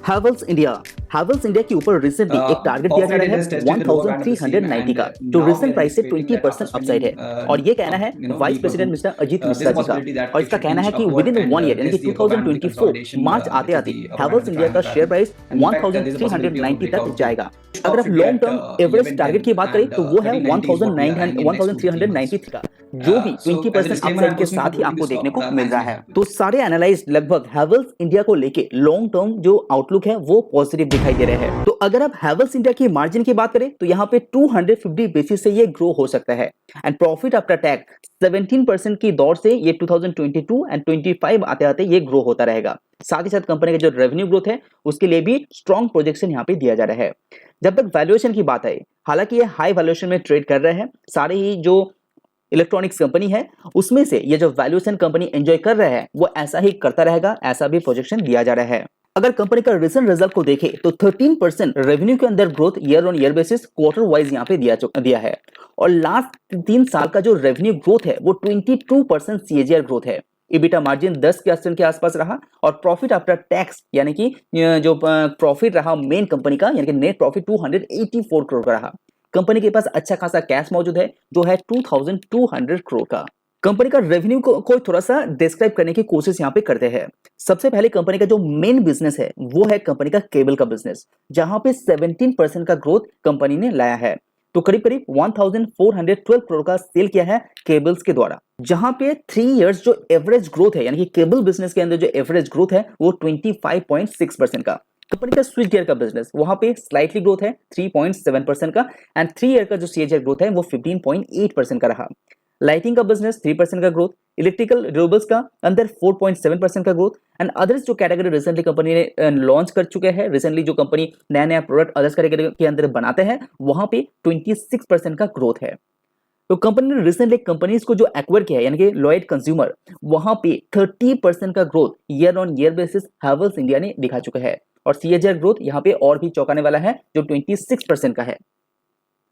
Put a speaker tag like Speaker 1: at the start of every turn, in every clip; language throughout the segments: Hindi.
Speaker 1: हैवेल्स इंडिया के ऊपर रिसेंटली एक टारगेट दिया जा रहा है 1390 का, जो रिसेंट प्राइस से 20% अपसाइड है। और ये कहना है vice president mister Ajit Mishra ji का, और इसका कहना है कि विद इन 1 ईयर यानी कि 2024 मार्च आते आते हैवेल्स इंडिया का शेयर प्राइस 1390 तक जाएगा। अगर आप लॉन्ग टर्म एवरेज टारगेट की बात करें तो वो है 1390 का, जो भी 20% अपसाइड के साथ ही आपको देखने को मिल रहा है। तो सारे एनालाइस्ट लगभग हैवेल्स इंडिया को लेके लॉन्ग टर्म जो आउटलुक है वो पॉजिटिव दिखाई दे रहे हैं। तो अगर आप हैवेल्स इंडिया की मार्जिन की बात करें तो यहाँ पे 250 बेसिस से ये ग्रो हो सकता है, एंड प्रॉफिट आफ्टर टैक्स 17% की दौर से ये 2022 एंड 25 आते आते ये ग्रो होता रहेगा। साथ ही साथ कंपनी का जो रेवेन्यू ग्रोथ है उसके लिए भी स्ट्रॉन्ग प्रोजेक्शन यहाँ पे दिया जा रहा है। जब तक वैल्यूएशन की बात है, हालांकि ये हाई वैल्यूएशन में ट्रेड कर रहे हैं, सारे ही जो इलेक्ट्रॉनिक्स कंपनी है उसमें से ये जो वैल्यूएशन कंपनी एंजॉय कर रहा है वो ऐसा ही करता रहेगा, ऐसा भी प्रोजेक्शन दिया जा रहा है। अगर कंपनी का रिसेंट रिजल्ट को देखें तो 13% रेवेन्यू के अंदर growth year on year basis quarter wise यहाँ पे दिया है, और लास्ट 3 साल का जो रेवेन्यू ग्रोथ है वो 22% सीएजीआर ग्रोथ है। इबिटा मार्जिन 10% के आसपास रहा, और प्रॉफिट आफ्टर टैक्स यानी कि जो प्रॉफिट रहा मेन कंपनी का यानी कि नेट प्रॉफिट 284 करोड़ का रहा। कंपनी के पास अच्छा खासा कैश मौजूद है जो है 2200 करोड़ का। कंपनी का रेवेन्यू को थोड़ा सा डिस्क्राइब करने की कोशिश यहाँ पे करते हैं। सबसे पहले कंपनी का जो मेन बिजनेस है वो है कंपनी का केबल का बिजनेस, जहां पे 17% का ग्रोथ कंपनी ने लाया है। तो करीब करीब 1412 करोड़ का सेल किया है केबल्स के द्वारा, जहां पे 3 इयर्स जो एवरेज ग्रोथ है यानी कि केबल बिजनेस के अंदर जो एवरेज ग्रोथ है वो 25.6% का। कंपनी का स्विच गियर का बिजनेस वहां पे स्लाइटली ग्रोथ है 3.7% का, एंड 3 ईयर का जो सीएजीआर ग्रोथ है वो 15.8% का रहा। लाइटिंग का बिजनेस 3% का ग्रोथ, इलेक्ट्रिकल ड्यूरेबल्स का अंदर 4.7% का ग्रोथ, एंड अदर्स जो कैटेगरी रिसेंटली कंपनी ने लॉन्च कर चुके हैं, रिसेंटली जो कंपनी नया नया प्रोडक्ट अदर्स कैटेगरी के अंदर बनाते हैं वहां पे 26% का ग्रोथ है। तो कंपनी ने रिसेंटली कंपनीज को जो एक्वायर किया है यानी कि लॉयड कंज्यूमर, वहां पे 30% का growth year on year basis Havells India ने दिखा चुका है, और सीएजीआर ग्रोथ यहाँ पे और भी चौंकाने वाला है जो 26% का है।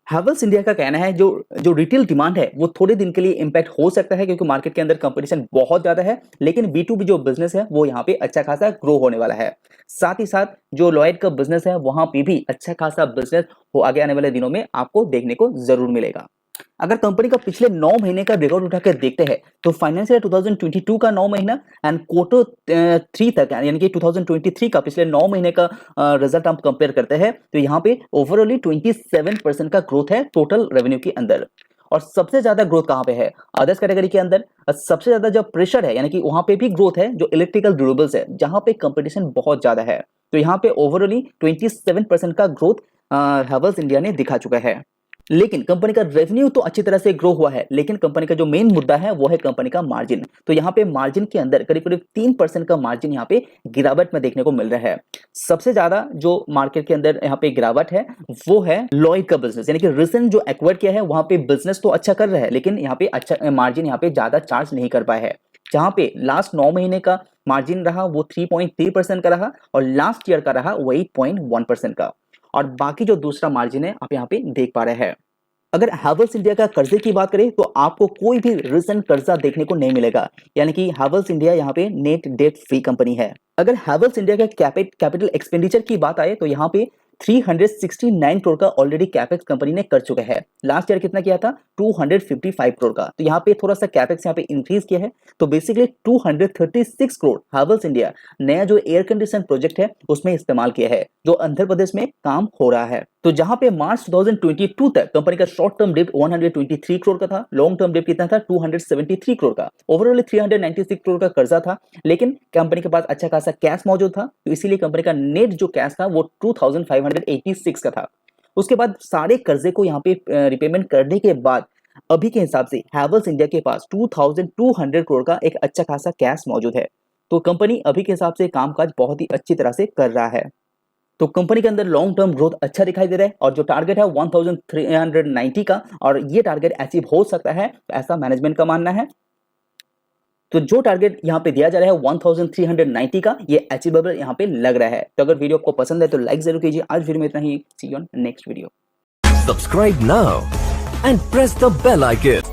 Speaker 1: हैवेल्स इंडिया का कहना है जो रिटेल डिमांड है वो थोड़े दिन के लिए इंपैक्ट हो सकता है क्योंकि मार्केट के अंदर कंपटीशन बहुत ज्यादा है, लेकिन B2B जो बिजनेस है वो यहाँ पे अच्छा खासा ग्रो होने वाला है। साथ ही साथ जो लॉयड का बिजनेस है वहां पे भी अच्छा खासा बिजनेस हो आगे आने वाले दिनों में आपको देखने को जरूर मिलेगा। अगर कंपनी का पिछले 9 महीने का रिकॉर्ड उठाकर देखते हैं तो फाइनेंशियल 2022 का 9 महीना एंड क्वार्टर 3 तक यानी कि 2023 का पिछले 9 महीने का रिजल्ट हम कंपेयर करते हैं तो यहाँ पे ओवरऑली 27% का ग्रोथ है टोटल रेवेन्यू के अंदर। और सबसे ज्यादा ग्रोथ कहाँ पे है? अदर्स कैटेगरी के अंदर। सबसे ज्यादा जो प्रेशर है यानी कि वहां पे भी ग्रोथ है जो इलेक्ट्रिकल ड्यूरेबल्स है, जहां पे कंपटीशन बहुत ज्यादा है। तो यहाँ पे ओवरऑली 27% का ग्रोथ हैवेल्स इंडिया ने दिखा चुका है। लेकिन कंपनी का रेवेन्यू तो अच्छी तरह से ग्रो हुआ है, लेकिन कंपनी का जो मेन मुद्दा है वो है कंपनी का मार्जिन। तो यहाँ पे मार्जिन के अंदर करीब करीब 3% का मार्जिन यहाँ पे गिरावट में देखने को मिल रहा है। सबसे ज्यादा जो मार्केट के अंदर यहाँ पे गिरावट है वो है लॉयड का बिजनेस, यानी कि रिसेंट जो एक्वायर किया है वहां पे बिजनेस तो अच्छा कर रहा है, लेकिन यहाँ पे अच्छा मार्जिन यहाँ पे ज्यादा चार्ज नहीं कर पाया है। जहां पे लास्ट 9 महीने का मार्जिन रहा वो 3.3% का रहा, और लास्ट ईयर का रहा वो 8.1% का। और बाकी जो दूसरा मार्जिन है आप यहाँ पे देख पा रहे हैं। अगर हैवेल्स इंडिया का कर्जे की बात करें तो आपको कोई भी रिसेंट कर्जा देखने को नहीं मिलेगा, यानी कि हैवेल्स इंडिया यहाँ पे नेट डेट फ्री कंपनी है। अगर हैवेल्स इंडिया का कैपिटल एक्सपेंडिचर की बात आए तो यहाँ पे 369 करोड़ का ऑलरेडी कैपेक्स कंपनी ने कर चुका है। लास्ट ईयर कितना किया था? 255 करोड़ का। तो यहाँ पे थोड़ा सा कैपेक्स यहाँ पे इंक्रीज किया है, तो बेसिकली 236 करोड़ हैवेल्स इंडिया नया जो एयर कंडीशन प्रोजेक्ट है उसमें इस्तेमाल किया है, जो आंध्र प्रदेश में काम हो रहा है। तो जहां पे मार्च 2022 तक कंपनी का शॉर्ट टर्म डेट 123 करोड़ का था, लॉन्ग टर्म डेट कितना था? 273 करोड़ का। ओवरऑल 396 करोड़ का कर्जा था, लेकिन कंपनी के पास अच्छा खासा कैश मौजूद था, तो इसीलिए कंपनी का नेट जो कैश था वो 2586 का था। उसके बाद सारे कर्जे को यहाँ पे रिपेमेंट करने के बाद अभी के हिसाब से हैवेल्स इंडिया के पास 2200 करोड़ का एक अच्छा खासा कैश मौजूद है। तो कंपनी अभी के हिसाब से कामकाज बहुत ही अच्छी तरह से कर रहा है। तो कंपनी के अंदर लॉन्ग टर्म ग्रोथ अच्छा दिखाई दे रहा है, और जो टारगेट है 1390 का, और ये टारगेट अचीव हो सकता है, ऐसा मैनेजमेंट का मानना है। तो जो टारगेट यहाँ पे दिया जा रहा है 1390 का, ये अचीवेबल यहाँ पे लग रहा है। तो अगर वीडियो आपको पसंद है तो लाइक जरूर कीजिए। आज वीडियो में इतना ही। See you on next video.
Speaker 2: Subscribe now and press the bell icon.